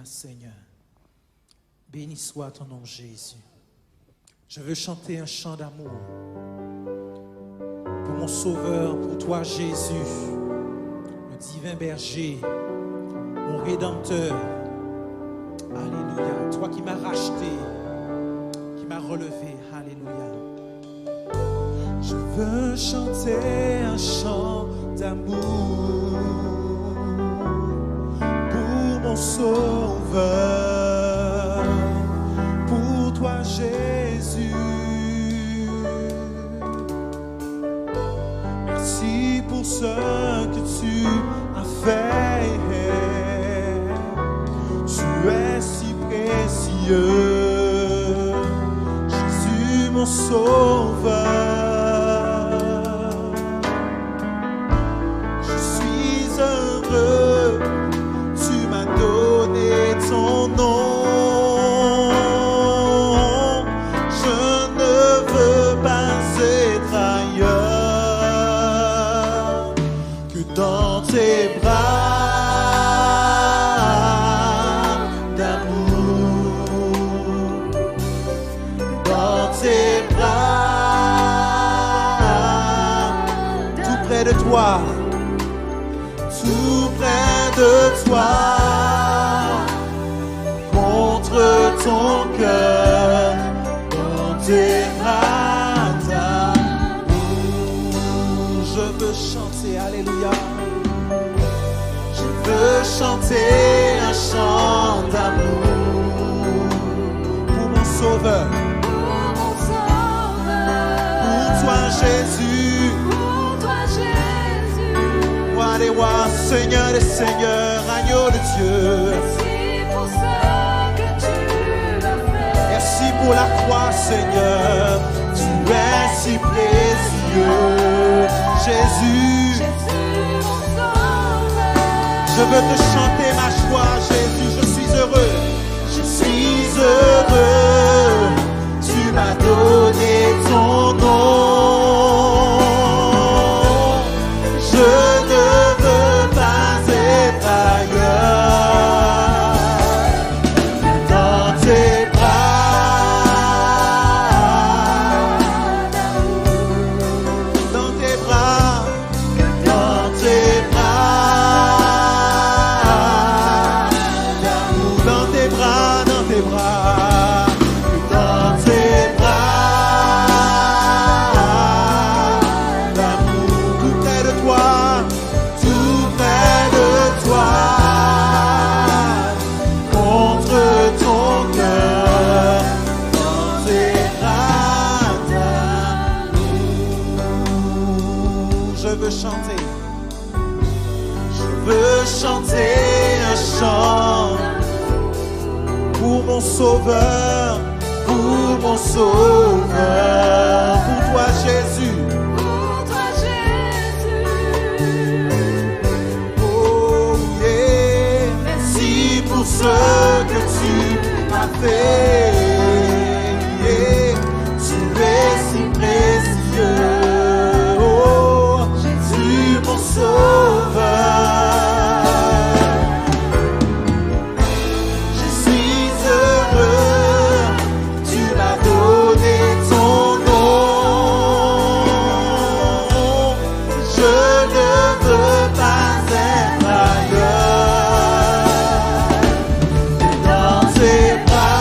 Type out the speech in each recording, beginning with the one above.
Seigneur. Béni soit ton nom, Jésus. Je veux chanter un chant d'amour pour mon Sauveur, pour toi, Jésus, le divin berger, mon Rédempteur. Alléluia. Toi qui m'as racheté, qui m'as relevé. Alléluia. Je veux chanter un chant d'amour pour mon Sauveur, pour toi, Jésus. Merci pour ce que tu as fait. Tu es si précieux, Jésus, mon Sauveur. Je suis heureux, tu m'as donné ton nom. Je ne veux pas être ailleurs que dans tes bras d'amour, dans tes bras, tout près de toi, tout près de toi, contre ton cœur, dans tes bras d'amour. Je veux chanter, alléluia. Je veux chanter un chant d'amour pour mon Sauveur, pour toi, Jésus. Roi des rois, Seigneur des seigneurs, agneau de Dieu. Merci pour ce que tu as fait. Merci pour la croix, Seigneur. Tu es si précieux, Jésus. Mon sauveur, Je veux te chanter ma joie, Jésus. Je suis heureux. Je suis heureux. Tu m'as donné ton nom. Je ne veux pas être ailleurs dans tes bras, dans tes bras, dans tes bras, dans tes bras, dans tes bras, dans tes bras d'amour, tout près de toi, tout près de toi, contre ton cœur, dans tes bras d'amour. Je veux chanter, je veux chanter un chant pour mon Sauveur, pour mon Sauveur, pour toi, Jésus. pour toi Jésus. Oh yeah, merci pour ce que tu as fait. Yeah, tu es si précieux. Oh, Jésus, mon Sauveur. Je suis heureux, tu m'as donné ton nom. Je ne veux pas être ailleurs dans tes bras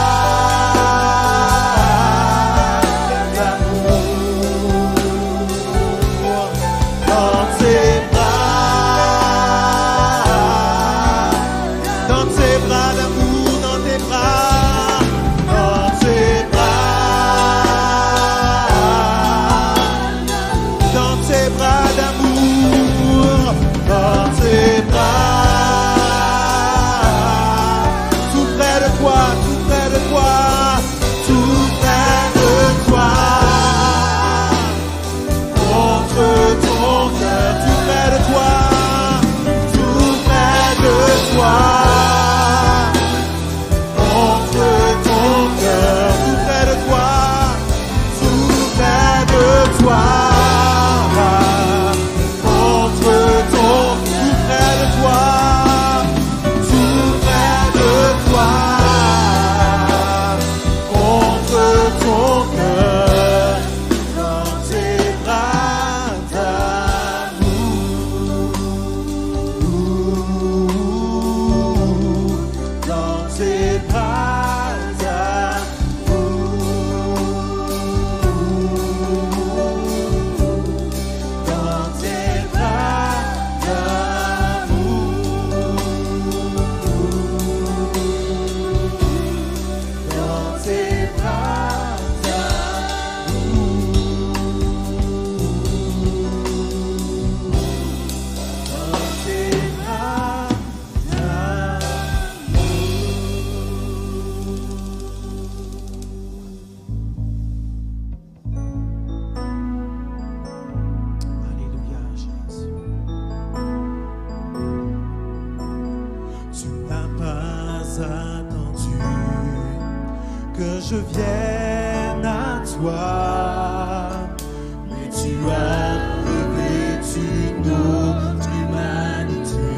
d'amour, dans tes bras, dans tes bras d'amour, dans tes bras, dans tes bras, dans tes bras d'amour, dans tes bras, tout près de toi, tout près de toi, tout près de toi, contre ton cœur, tout près de toi, tout près de toi, contre ton cœur, tout près de toi, tout près de toi. que je vienne à toi. Mais tu as revêtu notre humanité.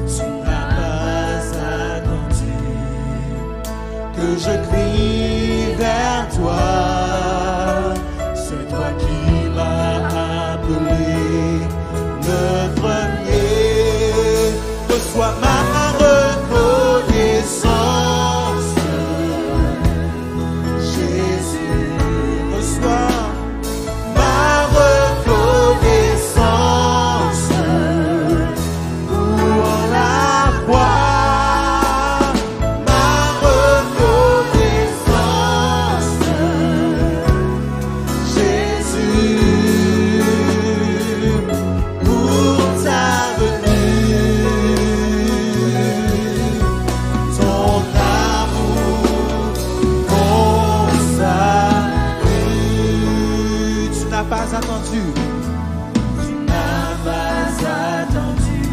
Tu n'as pas attendu que je crie vers toi. C'est toi qui m'as appelé le premier. Reçois ma reconnaissance, Jésus. Reçois ma reconnaissance pour la croix. Ma reconnaissance, Jésus, pour ta venue. Ton amour, ton salut. Tu n'as pas attendu. Tu n'as pas attendu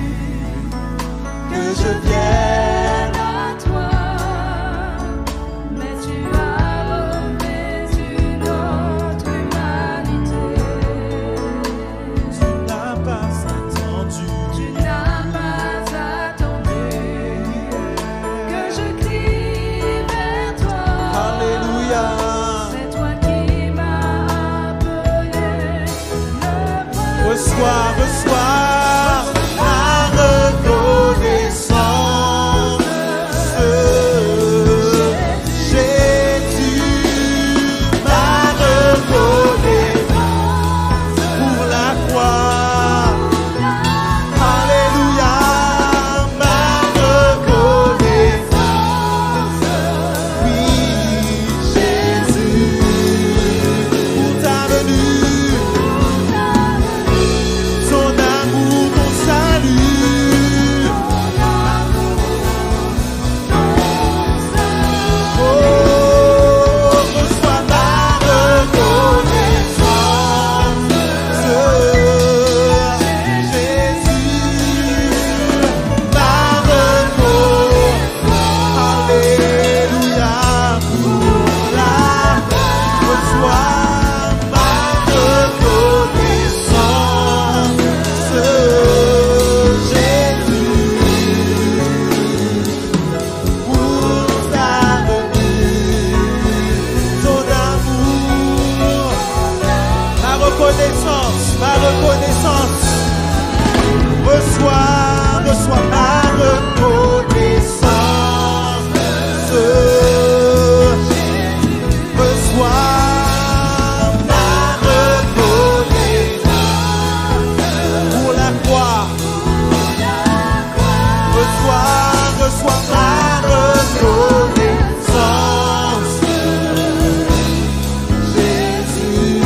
que je vienne à toi, mais tu as revêtu notre humanité. Tu n'as pas attendu. Tu n'as pas attendu que je crie vers toi. Alléluia. C'est toi qui m'as appelé le premier. Reçois ma reconnaissance. Jésus, ma reconnaissance pour la croix. Alléluia, ma reconnaissance. Oui, Jésus, pour ta venue. Ton amour, ton salut. Oh, reçois ma reconnaissance. Jésus, ma reconnaissance. Alléluia, pour la reçois ma reconnaissance. Jésus, pour ta venue, ton amour, ma reconnaissance, ma reconnaissance. Reçois ma reconnaissance. Reçois ma reconnaissance pour la croix. Reçois ma reconnaissance, Jésus,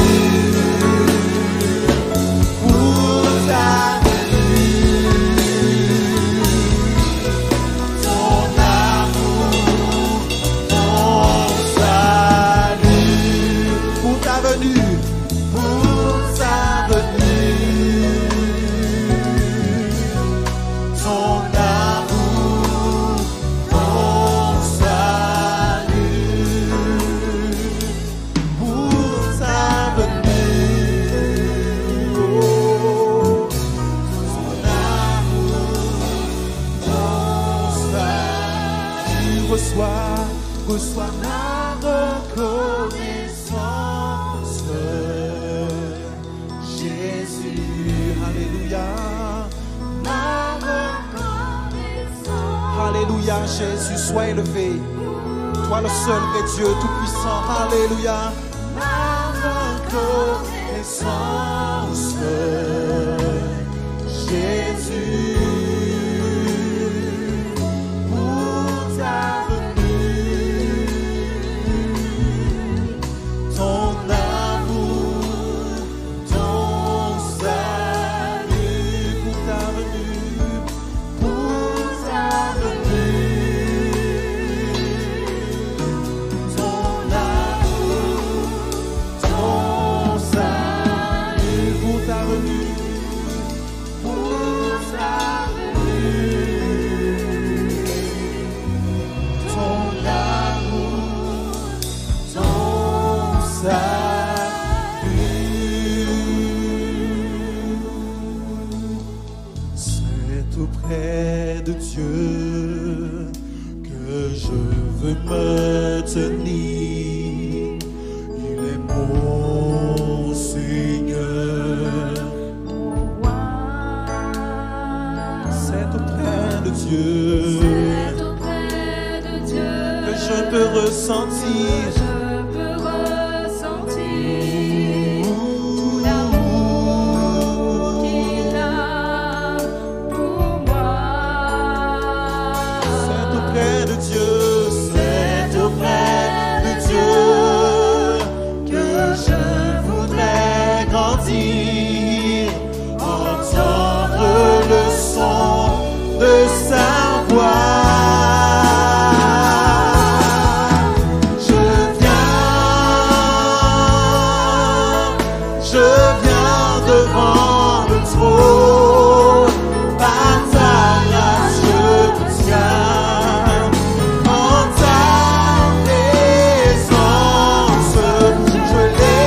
pour ta venue. Ton amour, ton salut, pour ta venue, pour ta venue. Ton amour, ton salut, pour ta venue. Oh, ton amour, ton salut. Reçois ma reconnaissance, Jésus. Alléluia. Ma Alléluia, Jésus, sois élevé. Toi le seul vrai Dieu tout-puissant. Alléluia. Ma reconnaissance, Jésus, pour ta venue. Ton amour, ton salut, pour ta venue. Pour ta venue. Ton amour, ton salut, pour ta venue. Pour de Dieu que je veux me tenir. Il est mon Seigneur. C'est auprès de Dieu que je peux ressentir l'amour qu'il a pour moi. C'est auprès de Dieu, c'est auprès de Dieu que je voudrais grandir, entendre le son de sa voix. Je viens devant le trône, par ta grâce je te tiens, en ta présence je l'ai.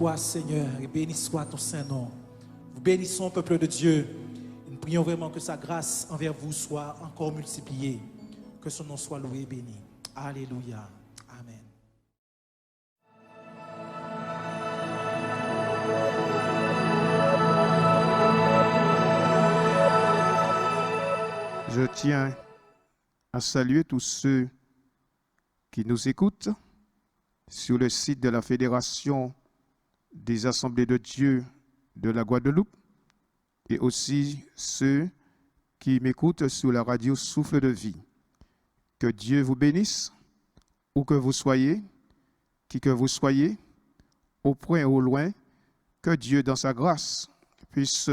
toi, Seigneur, et béni soit ton Saint-Nom. Nous bénissons, peuple de Dieu. Nous prions vraiment que sa grâce envers vous soit encore multipliée. Que son nom soit loué et béni. Alléluia. Amen. Je tiens à saluer tous ceux qui nous écoutent sur le site de la Fédération des Assemblées de Dieu de la Guadeloupe et aussi ceux qui m'écoutent sur la radio Souffle de Vie. Que Dieu vous bénisse, où que vous soyez, qui que vous soyez, au point et au loin, que Dieu dans sa grâce puisse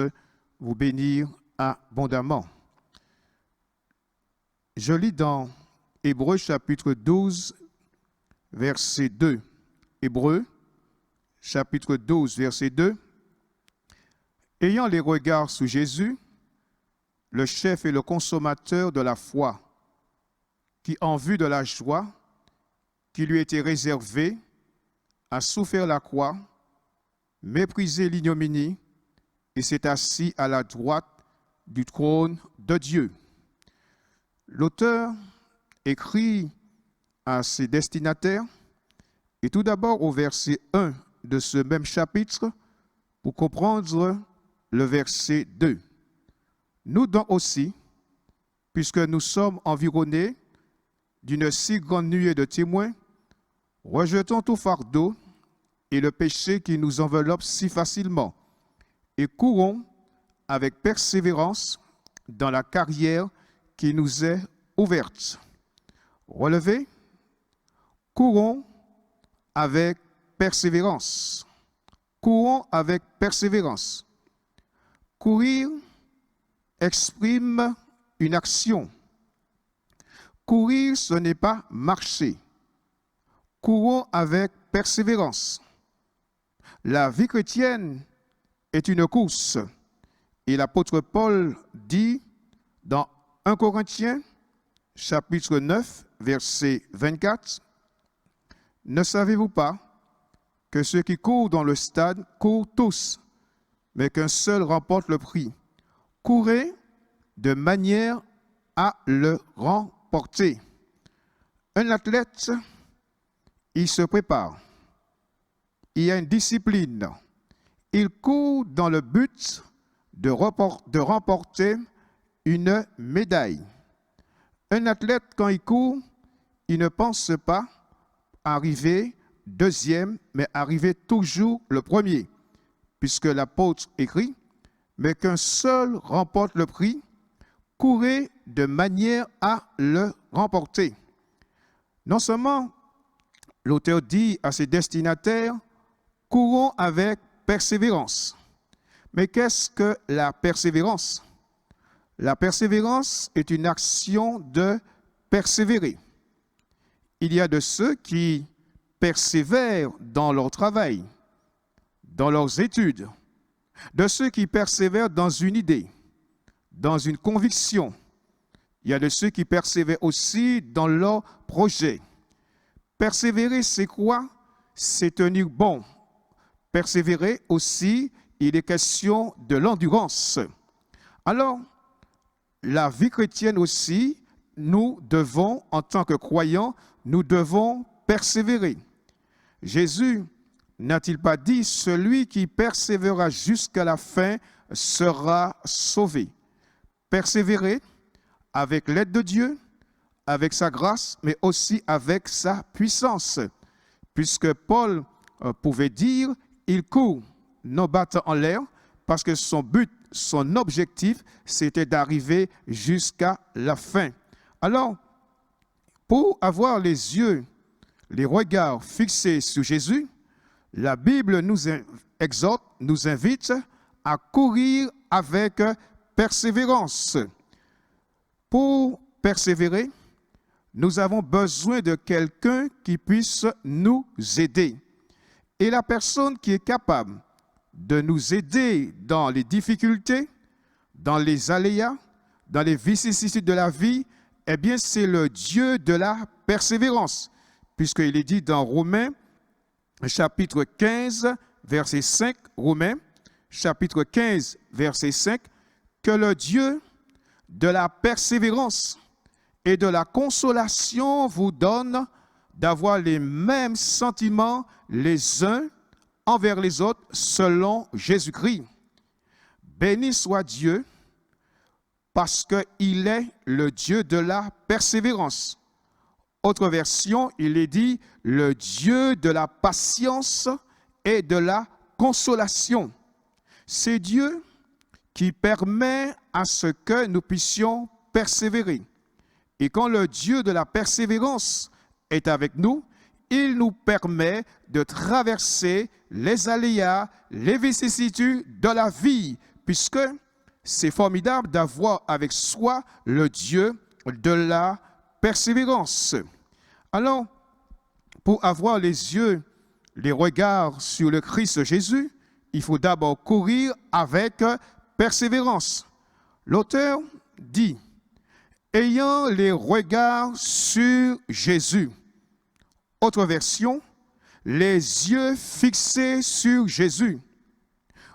vous bénir abondamment. Je lis dans Hébreux chapitre 12, verset 2. Hébreux chapitre 12, verset 2. Ayant les regards sur Jésus, le chef et le consommateur de la foi, qui en vue de la joie qui lui était réservée, a souffert la croix, méprisé l'ignominie et s'est assis à la droite du trône de Dieu. L'auteur écrit à ses destinataires, et tout d'abord au verset 1 de ce même chapitre, pour comprendre le verset 2. Nous donc aussi, puisque nous sommes environnés d'une si grande nuée de témoins, rejetons tout fardeau et le péché qui nous enveloppe si facilement, et courons avec persévérance dans la carrière qui nous est ouverte. Relevez, courons avec persévérance. Courons avec persévérance. Courir exprime une action. Courir, ce n'est pas marcher. Courons avec persévérance. La vie chrétienne est une course. Et l'apôtre Paul dit dans 1 Corinthiens, chapitre 9, verset 24, « Ne savez-vous pas que ceux qui courent dans le stade courent tous, mais qu'un seul remporte le prix? Courez de manière à le remporter. » Un athlète, il se prépare. Il y a une discipline. Il court dans le but de remporter une médaille. Un athlète, quand il court, il ne pense pas arriver deuxième, mais arriver toujours le premier, puisque l'apôtre écrit, « Mais qu'un seul remporte le prix, courez de manière à le remporter. » Non seulement l'auteur dit à ses destinataires, « Courons avec persévérance. » Mais qu'est-ce que la persévérance? La persévérance est une action de persévérer. Il y a de ceux qui persévèrent dans leur travail, dans leurs études, de ceux qui persévèrent dans une idée, dans une conviction. Il y a de ceux qui persévèrent aussi dans leur projet. Persévérer, c'est quoi? C'est tenir bon. Persévérer aussi, il est question de l'endurance. Alors, la vie chrétienne aussi, nous devons, en tant que croyants, nous devons persévérer. Jésus n'a-t-il pas dit, celui qui persévérera jusqu'à la fin sera sauvé? Persévérer avec l'aide de Dieu, avec sa grâce, mais aussi avec sa puissance. Puisque Paul pouvait dire, il court, non battant en l'air, parce que son but, son objectif, c'était d'arriver jusqu'à la fin. Alors, pour avoir les yeux, les regards fixés sur Jésus, la Bible nous exhorte, nous invite à courir avec persévérance. Pour persévérer, nous avons besoin de quelqu'un qui puisse nous aider. Et la personne qui est capable de nous aider dans les difficultés, dans les aléas, dans les vicissitudes de la vie, eh bien, c'est le Dieu de la persévérance. Puisqu'il est dit dans Romains, chapitre 15, verset 5, Romains, chapitre 15, verset 5, que le Dieu de la persévérance et de la consolation vous donne d'avoir les mêmes sentiments les uns envers les autres selon Jésus-Christ. Béni soit Dieu parce qu'il est le Dieu de la persévérance. Autre version, il est dit le Dieu de la patience et de la consolation. C'est Dieu qui permet à ce que nous puissions persévérer. Et quand le Dieu de la persévérance est avec nous, il nous permet de traverser les aléas, les vicissitudes de la vie, puisque c'est formidable d'avoir avec soi le Dieu de la persévérance. Alors, pour avoir les yeux, les regards sur le Christ Jésus, il faut d'abord courir avec persévérance. L'auteur dit, ayant les regards sur Jésus. Autre version, les yeux fixés sur Jésus.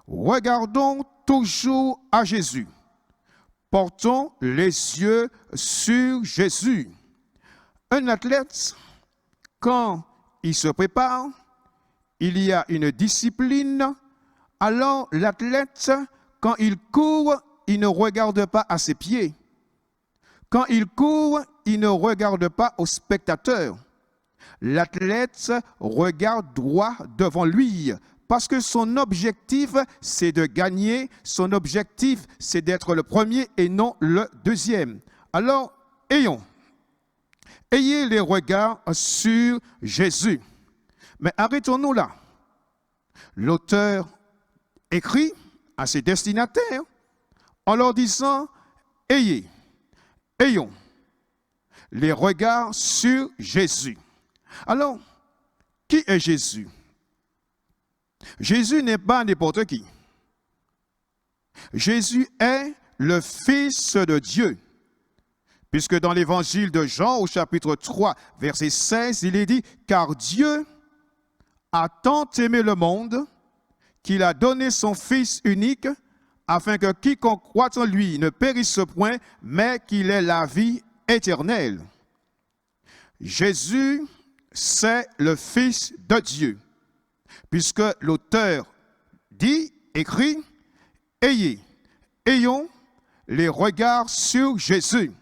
Regardons toujours à Jésus. Portons les yeux sur Jésus. Un athlète, quand il se prépare, il y a une discipline. Alors l'athlète, quand il court, il ne regarde pas à ses pieds. Quand il court, il ne regarde pas aux spectateurs. L'athlète regarde droit devant lui parce que son objectif, c'est de gagner. Son objectif, c'est d'être le premier et non le deuxième. Alors, ayez les regards sur Jésus. Mais arrêtons-nous là. L'auteur écrit à ses destinataires en leur disant, ayons les regards sur Jésus. Alors, qui est Jésus? Jésus n'est pas n'importe qui. Jésus est le Fils de Dieu. Puisque dans l'évangile de Jean, au chapitre 3, verset 16, il est dit, « Car Dieu a tant aimé le monde qu'il a donné son Fils unique, afin que quiconque croit en lui ne périsse point, mais qu'il ait la vie éternelle. » Jésus, c'est le Fils de Dieu. Puisque l'auteur dit, écrit, ayons les regards sur Jésus.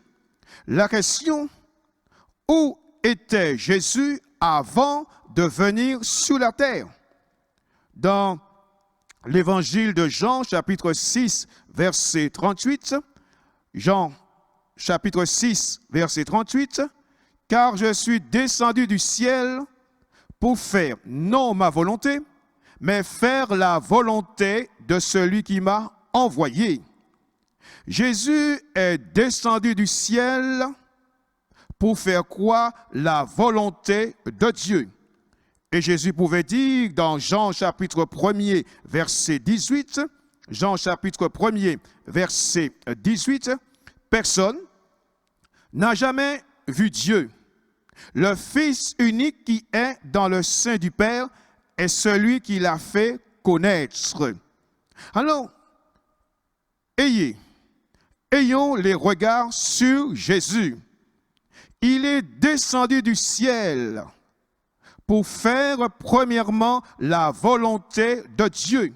La question, où était Jésus avant de venir sur la terre? Dans l'évangile de Jean, chapitre 6, verset 38, Jean, chapitre 6, verset 38, « Car je suis descendu du ciel pour faire non ma volonté, mais faire la volonté de celui qui m'a envoyé. » Jésus est descendu du ciel pour faire quoi? La volonté de Dieu. Et Jésus pouvait dire dans Jean chapitre 1er, verset 18, Jean chapitre 1er, verset 18, « Personne n'a jamais vu Dieu. Le Fils unique qui est dans le sein du Père est celui qui l'a fait connaître. » Alors, ayons les regards sur Jésus. Il est descendu du ciel pour faire premièrement la volonté de Dieu.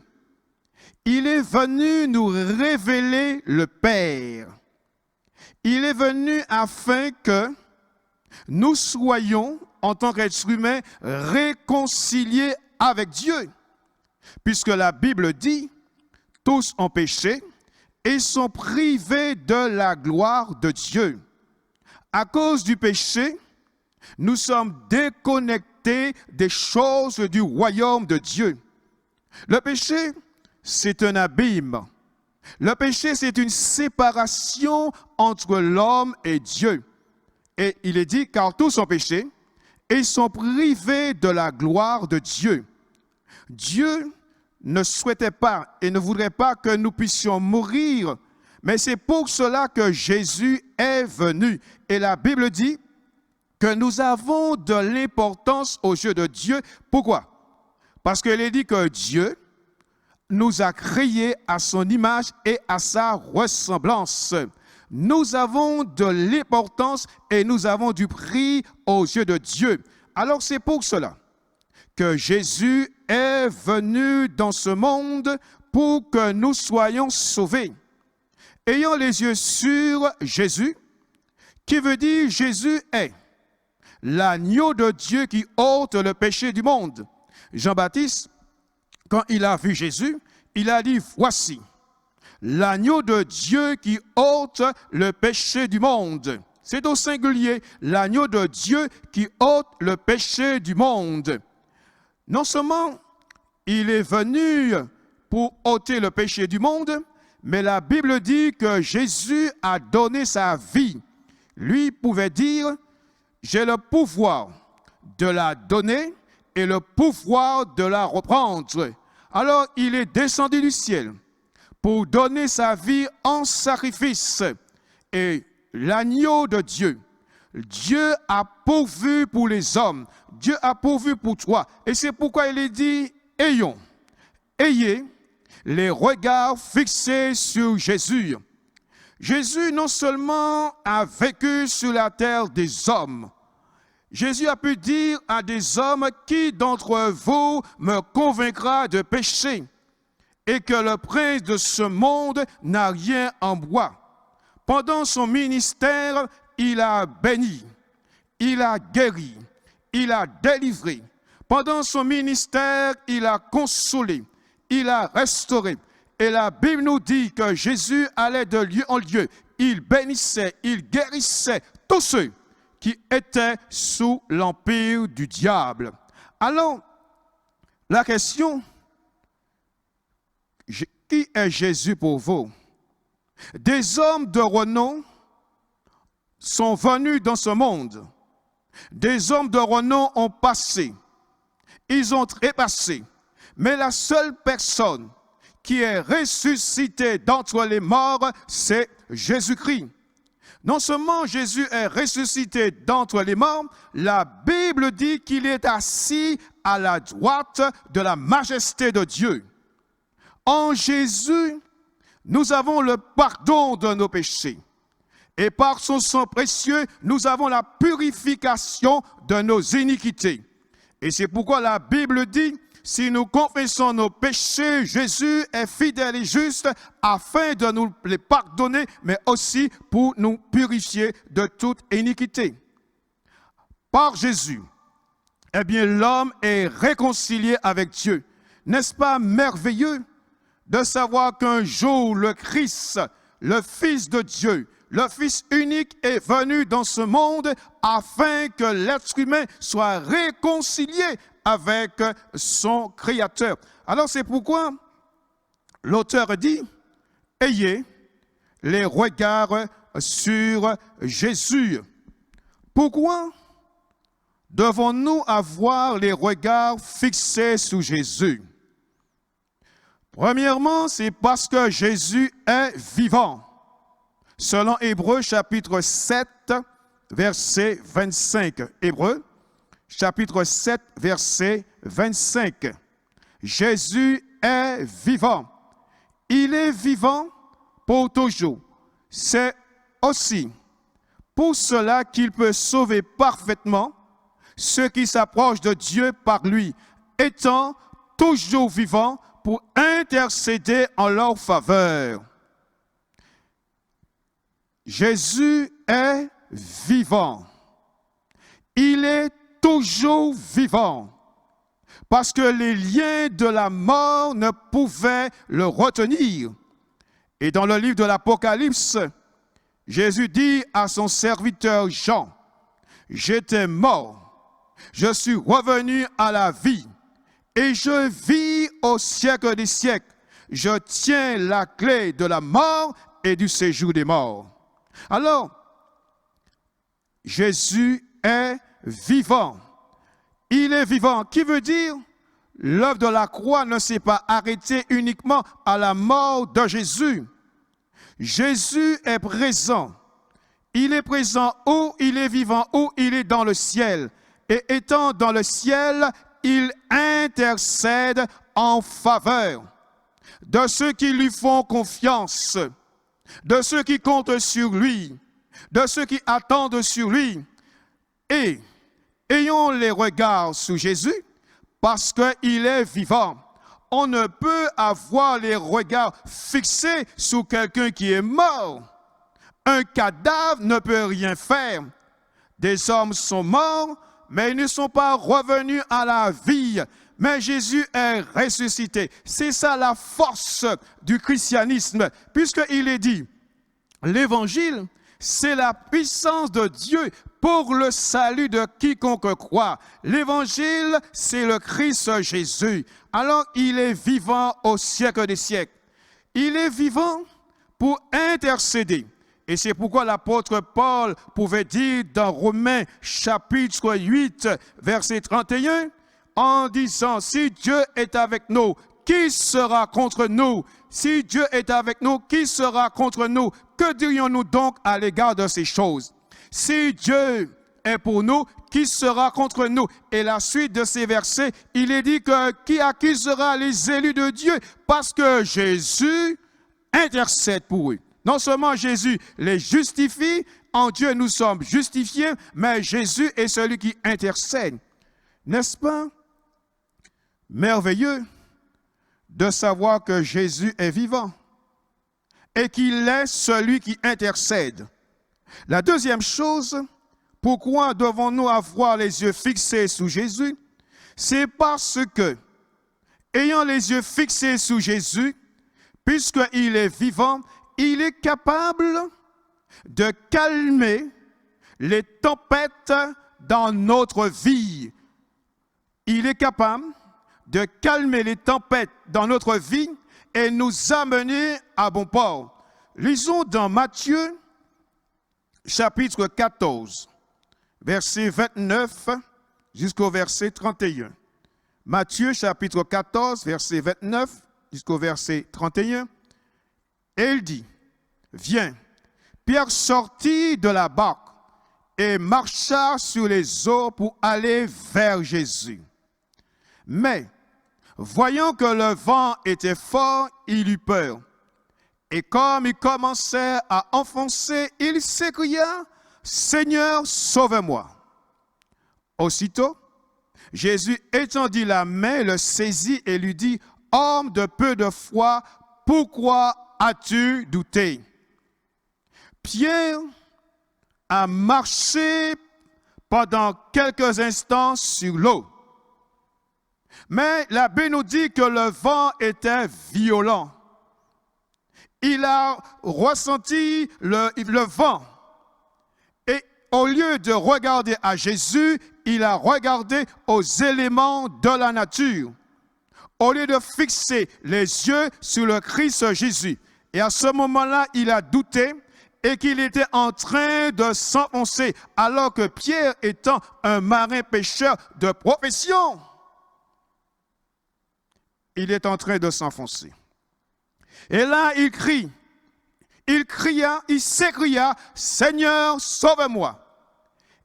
Il est venu nous révéler le Père. Il est venu afin que nous soyons, en tant qu'êtres humains, réconciliés avec Dieu. Puisque la Bible dit, tous ont péché et sont privés de la gloire de Dieu. À cause du péché, nous sommes déconnectés des choses du royaume de Dieu. Le péché, c'est un abîme. Le péché, c'est une séparation entre l'homme et Dieu. Et il est dit, car tous ont péché et sont privés de la gloire de Dieu. Dieu ne souhaitait pas et ne voudrait pas que nous puissions mourir, mais c'est pour cela que Jésus est venu. Et la Bible dit que nous avons de l'importance aux yeux de Dieu. Pourquoi? Parce qu'il est dit que Dieu nous a créés à son image et à sa ressemblance. Nous avons de l'importance et nous avons du prix aux yeux de Dieu. Alors c'est pour cela que Jésus est venu dans ce monde pour que nous soyons sauvés. Ayant les yeux sur Jésus, qui veut dire Jésus est l'agneau de Dieu qui ôte le péché du monde. Jean-Baptiste, quand il a vu Jésus, il a dit, voici l'agneau de Dieu qui ôte le péché du monde. C'est au singulier, l'agneau de Dieu qui ôte le péché du monde. Non seulement il est venu pour ôter le péché du monde, mais la Bible dit que Jésus a donné sa vie. Lui pouvait dire, j'ai le pouvoir de la donner et le pouvoir de la reprendre. Alors il est descendu du ciel pour donner sa vie en sacrifice. Et l'agneau de Dieu, Dieu a pourvu pour les hommes, Dieu a pourvu pour toi. Et c'est pourquoi il est dit, ayez les regards fixés sur Jésus. Jésus non seulement a vécu sur la terre des hommes, Jésus a pu dire à des hommes, qui d'entre vous me convaincra de péché et que le prince de ce monde n'a rien en moi. Pendant son ministère, il a béni, il a guéri, il a délivré. Pendant son ministère, il a consolé, il a restauré. Et la Bible nous dit que Jésus allait de lieu en lieu. Il bénissait, il guérissait tous ceux qui étaient sous l'empire du diable. Alors, la question, qui est Jésus pour vous? Des hommes de renom sont venus dans ce monde. Des hommes de renom ont passé. Ils ont trépassé. Mais la seule personne qui est ressuscitée d'entre les morts, c'est Jésus-Christ. Non seulement Jésus est ressuscité d'entre les morts, la Bible dit qu'il est assis à la droite de la majesté de Dieu. En Jésus, nous avons le pardon de nos péchés. Et par son sang précieux, nous avons la purification de nos iniquités. Et c'est pourquoi la Bible dit, si nous confessons nos péchés, Jésus est fidèle et juste afin de nous les pardonner, mais aussi pour nous purifier de toute iniquité. Par Jésus, eh bien, l'homme est réconcilié avec Dieu. N'est-ce pas merveilleux de savoir qu'un jour, le Christ, le Fils de Dieu, le Fils unique est venu dans ce monde afin que l'être humain soit réconcilié avec son Créateur. Alors c'est pourquoi l'auteur dit, ayez les regards sur Jésus. Pourquoi devons-nous avoir les regards fixés sur Jésus? Premièrement, c'est parce que Jésus est vivant. Selon Hébreux chapitre 7, verset 25. Hébreux chapitre 7, verset 25. Jésus est vivant. Il est vivant pour toujours. C'est aussi pour cela qu'il peut sauver parfaitement ceux qui s'approchent de Dieu par lui, étant toujours vivant pour intercéder en leur faveur. Jésus est vivant. Il est toujours vivant. Parce que les liens de la mort ne pouvaient le retenir. Et dans le livre de l'Apocalypse, Jésus dit à son serviteur Jean, « J'étais mort, je suis revenu à la vie, et je vis au siècle des siècles. Je tiens la clé de la mort et du séjour des morts. » Alors, Jésus est vivant. Il est vivant, qui veut dire l'œuvre de la croix ne s'est pas arrêtée uniquement à la mort de Jésus. Jésus est présent. Il est présent où il est vivant, où il est dans le ciel. Et étant dans le ciel, il intercède en faveur de ceux qui lui font confiance, de ceux qui comptent sur lui, de ceux qui attendent sur lui. Et ayons les regards sur Jésus parce qu'il est vivant. On ne peut avoir les regards fixés sur quelqu'un qui est mort. Un cadavre ne peut rien faire. Des hommes sont morts, mais ils ne sont pas revenus à la vie. Mais Jésus est ressuscité. C'est ça la force du christianisme, puisqu'il est dit, l'évangile, c'est la puissance de Dieu pour le salut de quiconque croit. L'évangile, c'est le Christ Jésus. Alors, il est vivant au siècle des siècles. Il est vivant pour intercéder. Et c'est pourquoi l'apôtre Paul pouvait dire dans Romains chapitre 8, verset 31, en disant, si Dieu est avec nous, qui sera contre nous? Si Dieu est avec nous, qui sera contre nous? Que dirions-nous donc à l'égard de ces choses? Si Dieu est pour nous, qui sera contre nous? Et la suite de ces versets, il est dit que qui accusera les élus de Dieu? Parce que Jésus intercède pour eux. Non seulement Jésus les justifie, en Dieu nous sommes justifiés, mais Jésus est celui qui intercède. N'est-ce pas merveilleux de savoir que Jésus est vivant et qu'il est celui qui intercède? La deuxième chose, pourquoi devons-nous avoir les yeux fixés sur Jésus? C'est parce que, ayant les yeux fixés sur Jésus, puisqu'il est vivant, il est capable de calmer les tempêtes dans notre vie. Il est capable de calmer les tempêtes dans notre vie et nous amener à bon port. Lisons dans Matthieu, chapitre 14, verset 29 jusqu'au verset 31. Matthieu, chapitre 14, verset 29 jusqu'au verset 31. Et il dit, viens, Pierre sortit de la barque et marcha sur les eaux pour aller vers Jésus. Mais, voyant que le vent était fort, il eut peur. Et comme il commençait à enfoncer, il s'écria, Seigneur, sauve-moi. Aussitôt, Jésus étendit la main, le saisit et lui dit, homme de peu de foi, pourquoi as-tu douté? Pierre a marché pendant quelques instants sur l'eau. Mais la Bible nous dit que le vent était violent. Il a ressenti le vent. Et au lieu de regarder à Jésus, il a regardé aux éléments de la nature. Au lieu de fixer les yeux sur le Christ Jésus. Et à ce moment-là, il a douté et qu'il était en train de s'enfoncer, alors que Pierre étant un marin pêcheur de profession, il est en train de s'enfoncer. Et là, il s'écria, Seigneur, sauve-moi.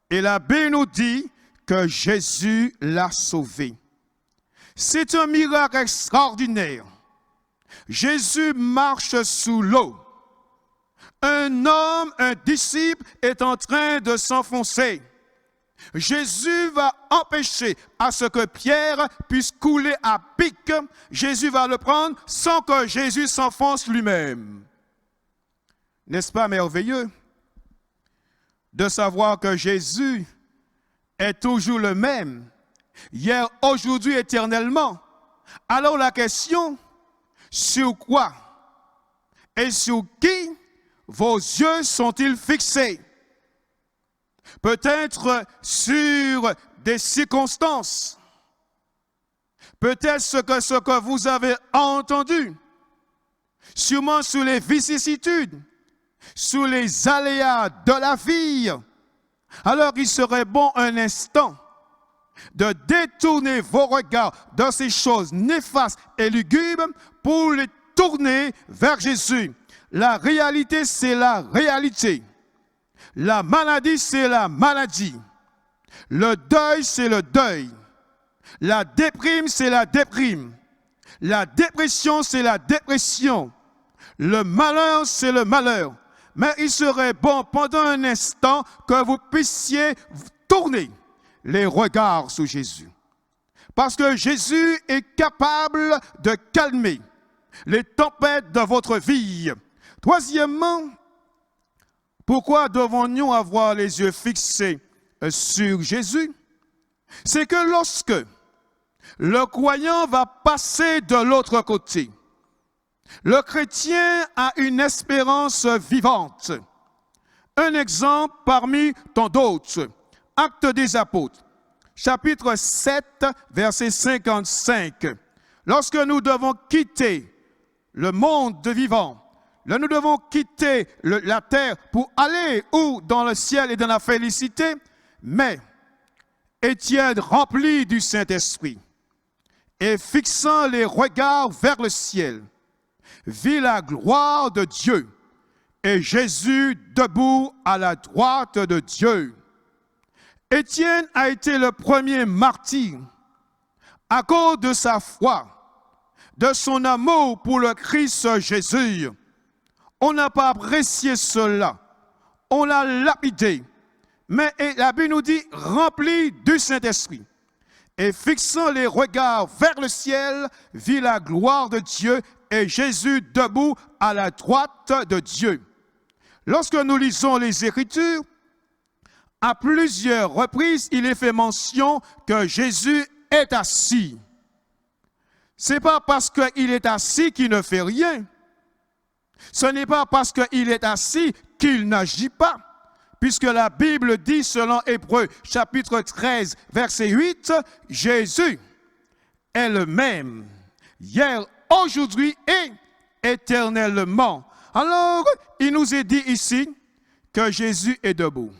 Et la Bible nous dit que Jésus l'a sauvé. C'est un miracle extraordinaire. Jésus marche sous l'eau. Un homme, un disciple est en train de s'enfoncer. Jésus va empêcher à ce que Pierre puisse couler à pic. Jésus va le prendre sans que Jésus s'enfonce lui-même. N'est-ce pas merveilleux de savoir que Jésus est toujours le même, hier, aujourd'hui, éternellement? Alors la question, sur quoi et sur qui vos yeux sont-ils fixés? Peut-être sur des circonstances, peut-être ce que vous avez entendu, sûrement sur les vicissitudes, sur les aléas de la vie. Alors il serait bon un instant de détourner vos regards de ces choses néfastes et lugubres pour les tourner vers Jésus. La réalité, c'est la réalité. La maladie, c'est la maladie. Le deuil, c'est le deuil. La déprime, c'est la déprime. La dépression, c'est la dépression. Le malheur, c'est le malheur. Mais il serait bon pendant un instant que vous puissiez tourner les regards sur Jésus. Parce que Jésus est capable de calmer les tempêtes de votre vie. Troisièmement, pourquoi devons-nous avoir les yeux fixés sur Jésus? C'est que lorsque le croyant va passer de l'autre côté, le chrétien a une espérance vivante. Un exemple parmi tant d'autres. Actes des Apôtres, chapitre 7, verset 55. Lorsque nous devons quitter le monde de vivants, là nous devons quitter la terre pour aller où? Dans le ciel et dans la félicité. Mais Étienne, rempli du Saint-Esprit, et fixant les regards vers le ciel, vit la gloire de Dieu et Jésus debout à la droite de Dieu. Étienne a été le premier martyr à cause de sa foi, de son amour pour le Christ Jésus. On n'a pas apprécié cela, on l'a lapidé, mais la Bible nous dit rempli du Saint-Esprit. Et fixant les regards vers le ciel, vit la gloire de Dieu et Jésus debout à la droite de Dieu. Lorsque nous lisons les Écritures, à plusieurs reprises, il est fait mention que Jésus est assis. Ce n'est pas parce qu'il est assis qu'il ne fait rien. Ce n'est pas parce qu'il est assis qu'il n'agit pas. Puisque la Bible dit, selon Hébreux, chapitre 13, verset 8, Jésus est le même, hier, aujourd'hui et éternellement. Alors, il nous est dit ici que Jésus est debout.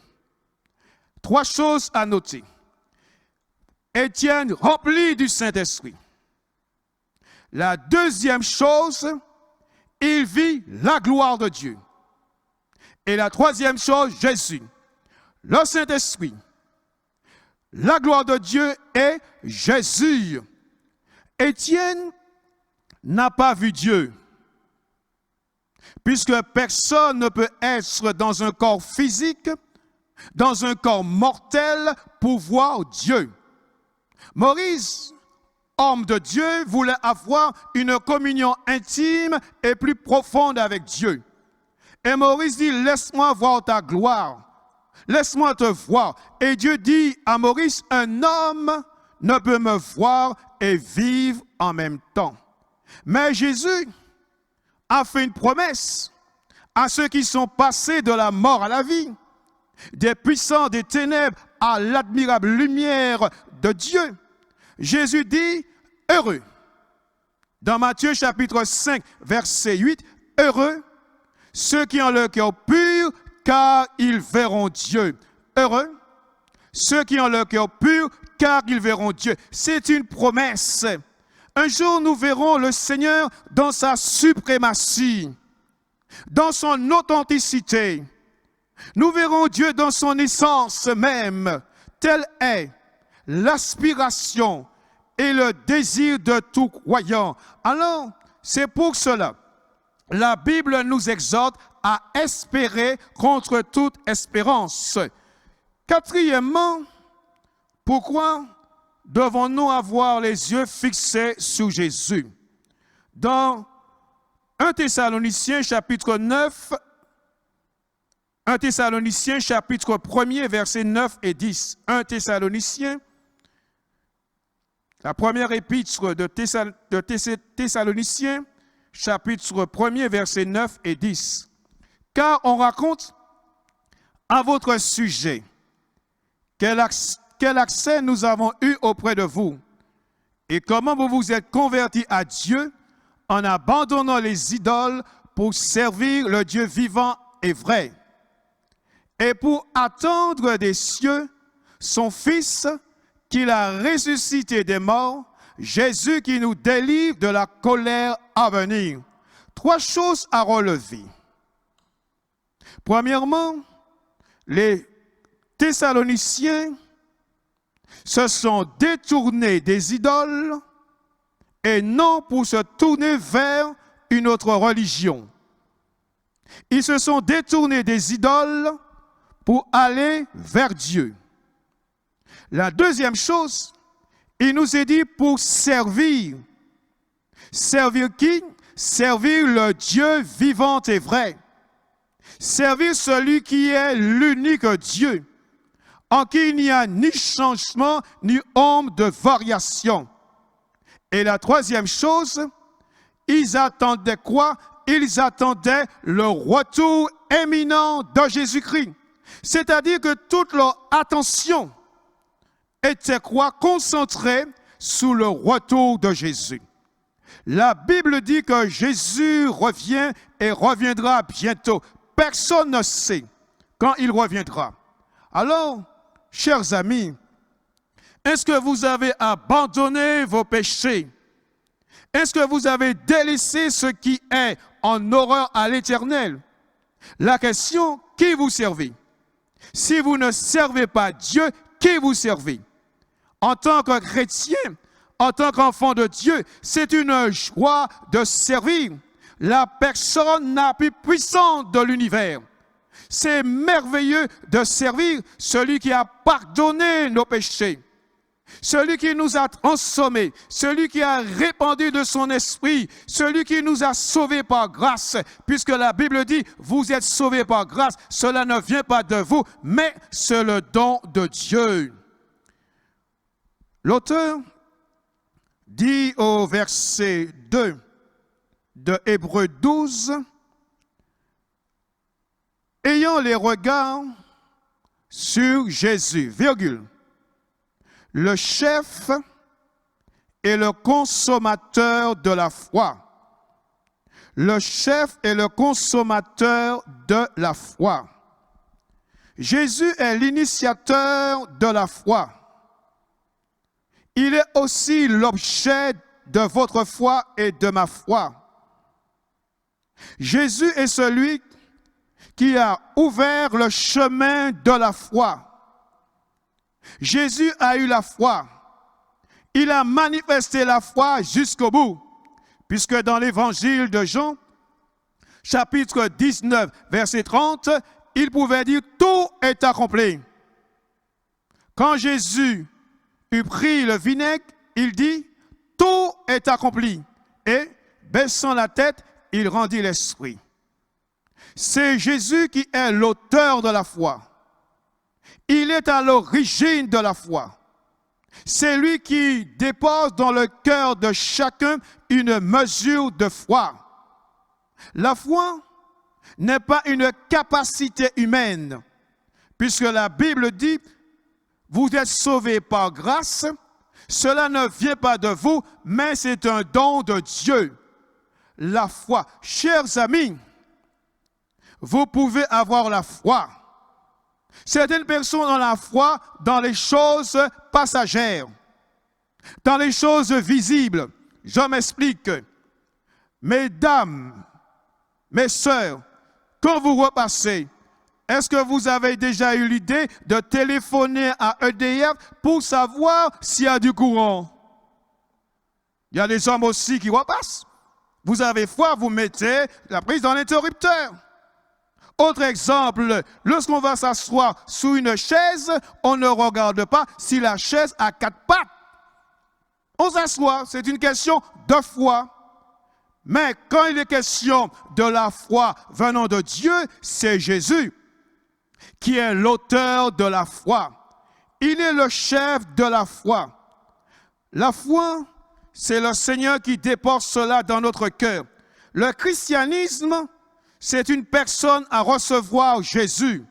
Trois choses à noter. Étienne rempli du Saint-Esprit. La deuxième chose, il vit la gloire de Dieu. Et la troisième chose, Jésus, le Saint-Esprit, la gloire de Dieu et Jésus. Étienne n'a pas vu Dieu, puisque personne ne peut être dans un corps physique, dans un corps mortel, pour voir Dieu. Moïse, homme de Dieu, voulait avoir une communion intime et plus profonde avec Dieu. Et Moïse dit, laisse-moi voir ta gloire, laisse-moi te voir. Et Dieu dit à Moïse, un homme ne peut me voir et vivre en même temps. Mais Jésus a fait une promesse à ceux qui sont passés de la mort à la vie, des puissants des ténèbres à l'admirable lumière de Dieu. Jésus dit, heureux. Dans Matthieu chapitre 5, verset 8, heureux ceux qui ont le cœur pur, car ils verront Dieu. Heureux ceux qui ont le cœur pur, car ils verront Dieu. C'est une promesse. Un jour, nous verrons le Seigneur dans sa suprématie, dans son authenticité. Nous verrons Dieu dans son essence même. Telle est l'aspiration et le désir de tout croyant. Alors, c'est pour cela la Bible nous exhorte à espérer contre toute espérance. Quatrièmement, pourquoi devons-nous avoir les yeux fixés sur Jésus? Dans 1 Thessaloniciens chapitre 9, 1 Thessaloniciens chapitre 1er, versets 9 et 10. 1 Thessaloniciens, la première épître de Thessaloniciens, chapitre 1er, versets 9 et 10. Car on raconte à votre sujet quel accès nous avons eu auprès de vous et comment vous vous êtes convertis à Dieu en abandonnant les idoles pour servir le Dieu vivant et vrai et pour attendre des cieux son Fils qu'il a ressuscité des morts, Jésus qui nous délivre de la colère à venir. Trois choses à relever. Premièrement, les Thessaloniciens se sont détournés des idoles et non pour se tourner vers une autre religion. Ils se sont détournés des idoles pour aller vers Dieu. La deuxième chose, il nous est dit pour servir. Servir qui? Servir le Dieu vivant et vrai. Servir celui qui est l'unique Dieu, en qui il n'y a ni changement, ni ombre de variation. Et la troisième chose, ils attendaient quoi? Ils attendaient le retour imminent de Jésus-Christ. C'est-à-dire que toute leur attention était quoi? Concentrée sur le retour de Jésus. La Bible dit que Jésus revient et reviendra bientôt. Personne ne sait quand il reviendra. Alors, chers amis, est-ce que vous avez abandonné vos péchés? Est-ce que vous avez délaissé ce qui est en horreur à l'Éternel? La question, qui vous servez? Si vous ne servez pas Dieu, qui vous servez? En tant que chrétien, en tant qu'enfant de Dieu, c'est une joie de servir la personne la plus puissante de l'univers. C'est merveilleux de servir celui qui a pardonné nos péchés, celui qui nous a transformés, celui qui a répandu de son esprit, celui qui nous a sauvés par grâce, puisque la Bible dit, vous êtes sauvés par grâce, cela ne vient pas de vous, mais c'est le don de Dieu. L'auteur dit au verset 2 de Hébreux 12, ayant les regards sur Jésus, virgule, le chef et le consommateur de la foi. Le chef et le consommateur de la foi. Jésus est l'initiateur de la foi. Il est aussi l'objet de votre foi et de ma foi. Jésus est celui qui a ouvert le chemin de la foi. Jésus a eu la foi. Il a manifesté la foi jusqu'au bout, puisque dans l'évangile de Jean, chapitre 19, verset 30, il pouvait dire « Tout est accompli ». Quand Jésus eut pris le vinaigre, il dit « Tout est accompli ». Et, baissant la tête, il rendit l'esprit. C'est Jésus qui est l'auteur de la foi. Il est à l'origine de la foi. C'est lui qui dépose dans le cœur de chacun une mesure de foi. La foi n'est pas une capacité humaine, puisque la Bible dit « Vous êtes sauvés par grâce, cela ne vient pas de vous, mais c'est un don de Dieu. » La foi. Chers amis, vous pouvez avoir la foi. Certaines personnes ont la foi dans les choses passagères, dans les choses visibles. Je m'explique. Mesdames, mes sœurs, quand vous repassez, est-ce que vous avez déjà eu l'idée de téléphoner à EDF pour savoir s'il y a du courant? Il y a des hommes aussi qui repassent. Vous avez foi, vous mettez la prise dans l'interrupteur. Autre exemple, lorsqu'on va s'asseoir sous une chaise, on ne regarde pas si la chaise a 4 pattes. On s'assoit, c'est une question de foi. Mais quand il est question de la foi venant de Dieu, c'est Jésus qui est l'auteur de la foi. Il est le chef de la foi. La foi, c'est le Seigneur qui dépose cela dans notre cœur. Le christianisme, c'est une personne à recevoir Jésus.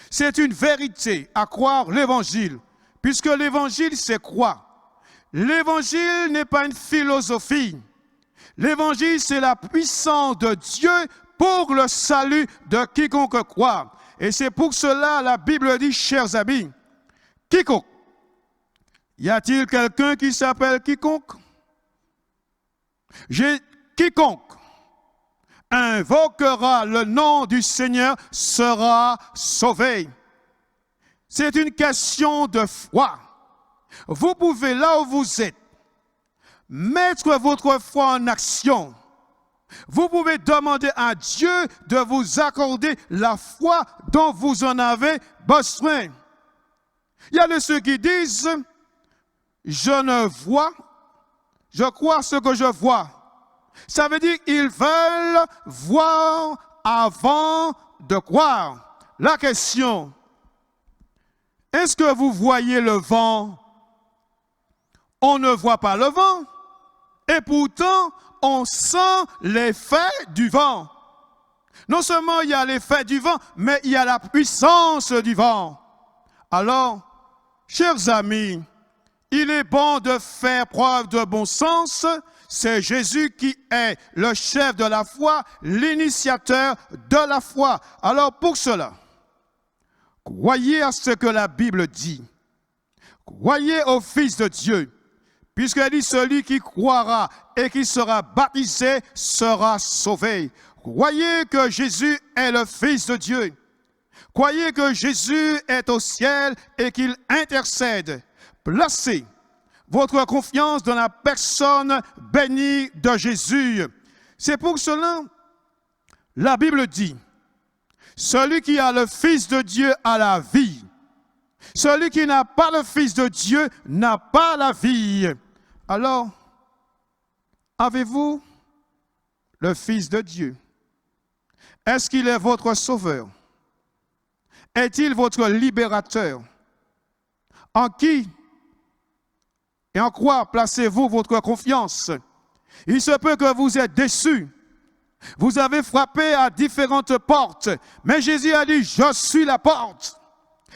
C'est une vérité à croire l'Évangile, puisque l'Évangile, c'est quoi? L'Évangile n'est pas une philosophie. L'Évangile, c'est la puissance de Dieu pour le salut de quiconque croit. Et c'est pour cela la Bible dit, chers amis, quiconque. Y a-t-il quelqu'un qui s'appelle quiconque? Quiconque invoquera le nom du Seigneur sera sauvé. C'est une question de foi. Vous pouvez, là où vous êtes, mettre votre foi en action. Vous pouvez demander à Dieu de vous accorder la foi dont vous en avez besoin. Il y a de ceux qui disent, je ne vois, je crois ce que je vois. Ça veut dire qu'ils veulent voir avant de croire. La question, est-ce que vous voyez le vent? On ne voit pas le vent. Et pourtant, on sent l'effet du vent. Non seulement il y a l'effet du vent, mais il y a la puissance du vent. Alors, chers amis, il est bon de faire preuve de bon sens. C'est Jésus qui est le chef de la foi, l'initiateur de la foi. Alors pour cela, croyez à ce que la Bible dit. Croyez au Fils de Dieu. Puisqu'elle dit, celui qui croira et qui sera baptisé sera sauvé. Croyez que Jésus est le Fils de Dieu. Croyez que Jésus est au ciel et qu'il intercède. Placez votre confiance dans la personne bénie de Jésus. C'est pour cela, la Bible dit, celui qui a le Fils de Dieu a la vie. Celui qui n'a pas le Fils de Dieu n'a pas la vie. Alors, avez-vous le Fils de Dieu? Est-ce qu'il est votre sauveur? Est-il votre libérateur? En qui et en quoi placez-vous votre confiance? Il se peut que vous êtes déçus. Vous avez frappé à différentes portes, mais Jésus a dit, je suis la porte.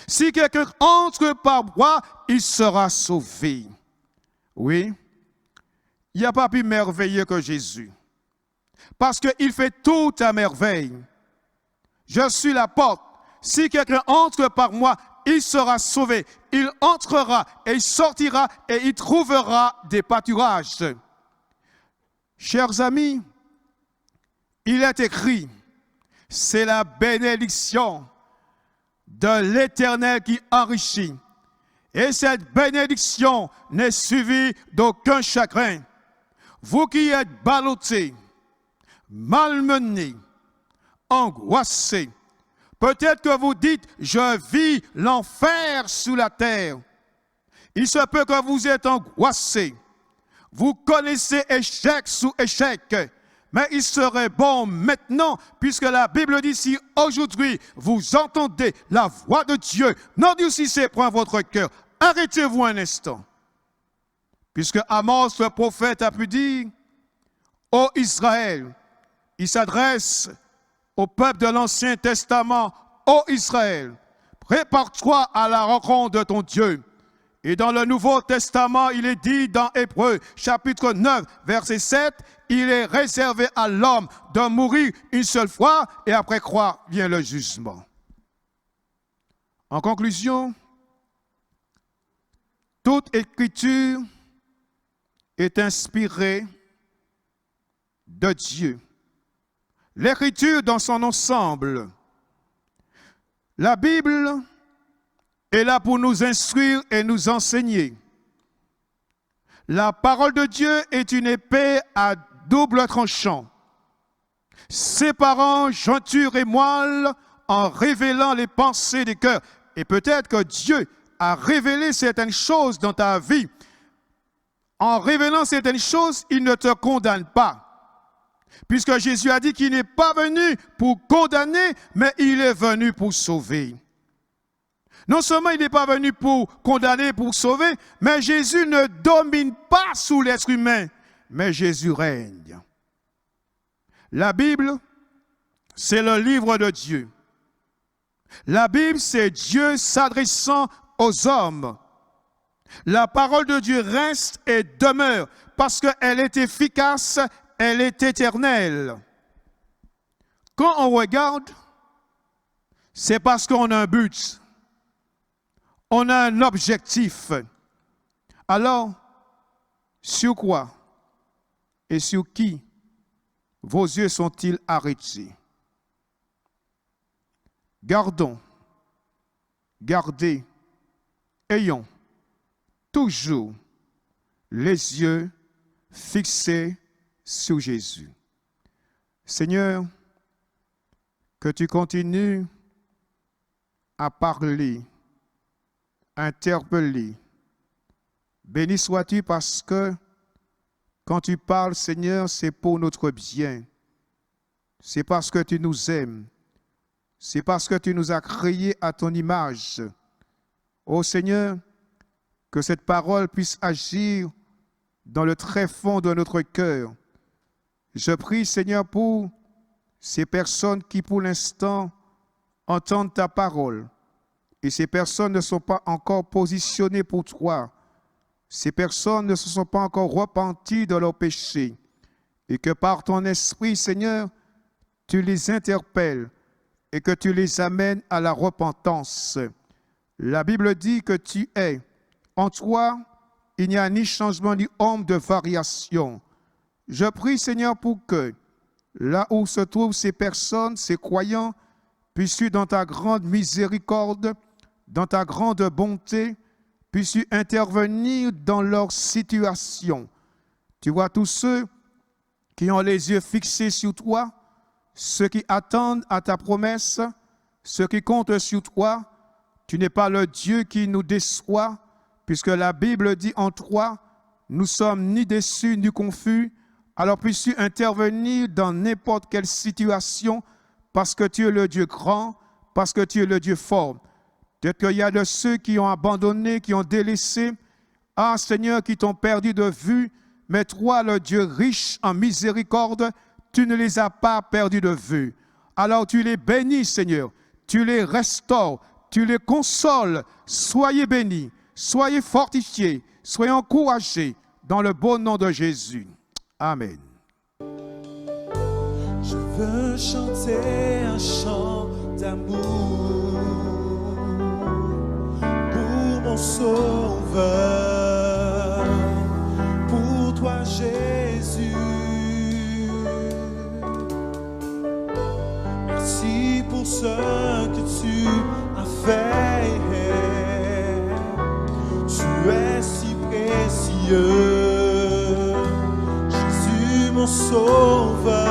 Si quelqu'un entre par moi, il sera sauvé. Oui, il n'y a pas plus merveilleux que Jésus. Parce qu'il fait tout à merveille. Je suis la porte. Si quelqu'un entre par moi, il sera sauvé. Il entrera et il sortira et il trouvera des pâturages. Chers amis, il est écrit, c'est la bénédiction de l'Éternel qui enrichit. Et cette bénédiction n'est suivie d'aucun chagrin. Vous qui êtes ballottés, malmenés, angoissés, peut-être que vous dites, je vis l'enfer sous la terre. Il se peut que vous êtes angoissés. Vous connaissez échec sous échec. Mais il serait bon maintenant, puisque la Bible dit, si aujourd'hui vous entendez la voix de Dieu, n'endurcissez point votre cœur. Arrêtez-vous un instant. Puisque Amos, le prophète, a pu dire, ô Israël, il s'adresse au peuple de l'Ancien Testament, ô Israël, prépare-toi à la rencontre de ton Dieu. Et dans le Nouveau Testament, il est dit dans Hébreux, chapitre 9, verset 7, il est réservé à l'homme de mourir une seule fois et après quoi vient le jugement. En conclusion, toute écriture est inspirée de Dieu. L'écriture dans son ensemble. La Bible est là pour nous instruire et nous enseigner. La parole de Dieu est une épée à double tranchant, séparant jointure et moelle en révélant les pensées des cœurs. Et peut-être que Dieu a révélé certaines choses dans ta vie. En révélant certaines choses, il ne te condamne pas. Puisque Jésus a dit qu'il n'est pas venu pour condamner, mais il est venu pour sauver. Non seulement il n'est pas venu pour condamner, pour sauver, mais Jésus ne domine pas sous l'être humain, mais Jésus règne. La Bible, c'est le livre de Dieu. La Bible, c'est Dieu s'adressant aux hommes. La parole de Dieu reste et demeure parce qu'elle est efficace, elle est éternelle. Quand on regarde, c'est parce qu'on a un but. On a un objectif. Alors, sur quoi et sur qui vos yeux sont-ils arrêtés? Gardez, ayons toujours les yeux fixés sur Jésus. Seigneur, que tu continues à parler, interpeller. Béni sois-tu parce que quand tu parles, Seigneur, c'est pour notre bien. C'est parce que tu nous aimes. C'est parce que tu nous as créés à ton image. Ô Seigneur, que cette parole puisse agir dans le tréfonds de notre cœur. Je prie, Seigneur, pour ces personnes qui, pour l'instant, entendent ta parole. Et ces personnes ne sont pas encore positionnées pour toi. Ces personnes ne se sont pas encore repenties de leurs péchés. Et que par ton esprit, Seigneur, tu les interpelles et que tu les amènes à la repentance. La Bible dit que tu es. En toi, il n'y a ni changement ni ombre de variation. Je prie, Seigneur, pour que là où se trouvent ces personnes, ces croyants, puisses-tu dans ta grande miséricorde, dans ta grande bonté, puisses-tu intervenir dans leur situation. Tu vois tous ceux qui ont les yeux fixés sur toi, ceux qui attendent à ta promesse, ceux qui comptent sur toi. Tu n'es pas le Dieu qui nous déçoit, puisque la Bible dit en toi, nous sommes ni déçus ni confus. Alors puisses-tu intervenir dans n'importe quelle situation, parce que tu es le Dieu grand, parce que tu es le Dieu fort. Peut-être qu'il y a de ceux qui ont abandonné, qui ont délaissé, ah Seigneur, qui t'ont perdu de vue, mais toi, le Dieu riche en miséricorde, tu ne les as pas perdus de vue. Alors tu les bénis, Seigneur, tu les restaures, tu les consoles. Soyez bénis, soyez fortifiés, soyez encouragés dans le beau nom de Jésus. Amen. Je veux chanter un chant d'amour pour mon Sauveur, pour toi Jésus. Merci pour ce que tu as fait. Tu es si précieux, Jésus mon Sauveur.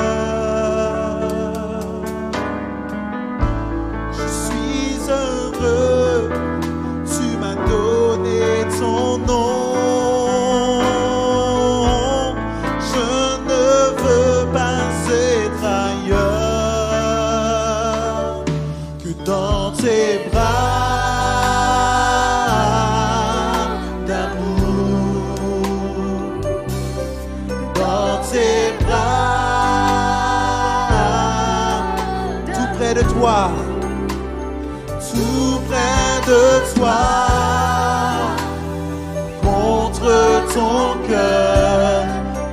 Je suis heureux, tu m'as donné ton nom. Je ne veux pas être ailleurs que dans tes bras d'amour, dans tes bras, tout près de toi, tout près de toi, contre ton cœur,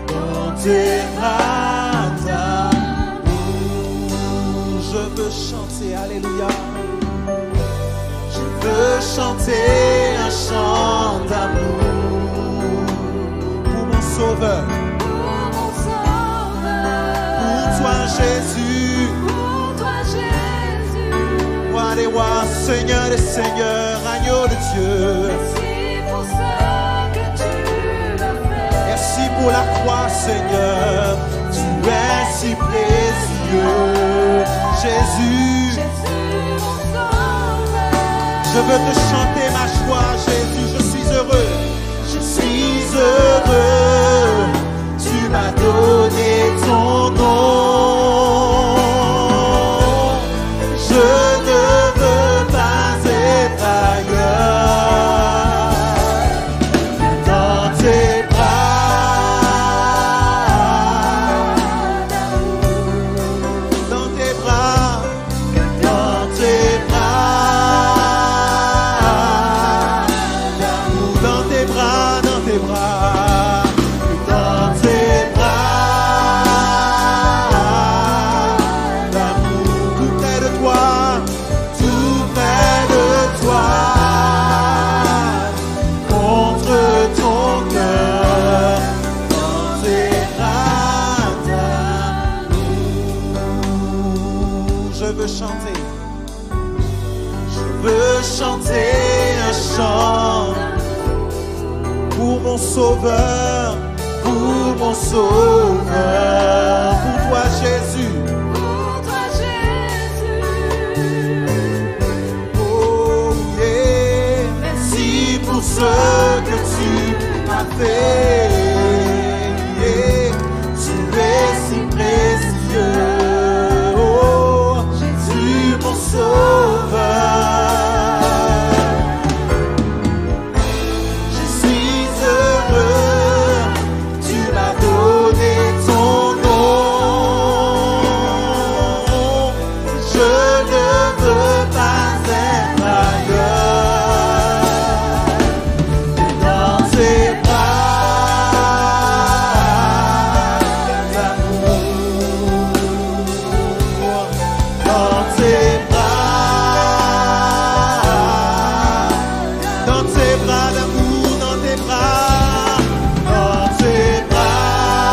dans tes bras d'amour. Je veux chanter, alléluia. Je veux chanter un chant d'amour pour mon Sauveur, pour toi Jésus, roi des rois, Seigneur des seigneurs, agneau de Dieu. Merci pour la croix, Seigneur, tu es si précieux, Jésus. Je veux te chanter ma joie, Jésus, je suis heureux, je suis heureux, tu m'as donné ton nom. Je ne veux pas être ailleurs dans tes bras, dans tes bras, dans tes bras, dans tes bras, dans tes bras, dans tes bras d'amour, tout près de toi, tout près de toi, contre ton cœur, dans tes bras d'amour. Je veux chanter, je veux chanter un chant pour mon sauveur, pour mon sauveur, pour toi Jésus. Pour toi, Jésus. Oh yeah, merci pour ce que tu m'as fait. Yeah, tu es si précieux. Oh Jésus mon sauveur. Je suis heureux, tu m'as donné ton nom. Je ne veux pas être ailleurs. Dans tes bras d'amour, dans tes bras, dans tes bras d'amour, dans tes bras, dans tes bras,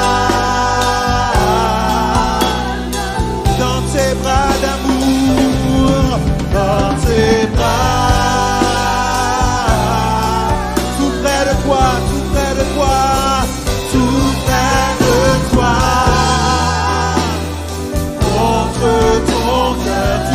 dans tes bras d'amour, dans tes bras, tout près de toi, tout près de toi, tout près de toi, contre ton cœur, tu